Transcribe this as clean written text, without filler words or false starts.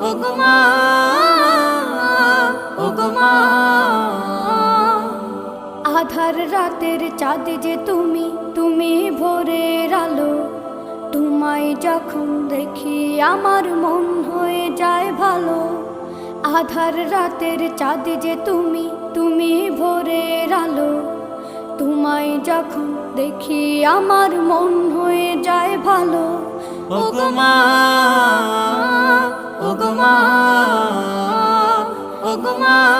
ওগো মা, ওগো মা। আধার রাতের চাঁদ যে তুমি, তুমি ভোরের আলো। তোমায় যখন দেখি আমার মন হয়ে যায় ভালো। আধার রাতের চাঁদ যে তুমি, তুমি ভোরের আলো। তোমায় যখন দেখি আমার মন হয়ে যায় ভালো। ওগো মা, ওগো মা, ওগো মা।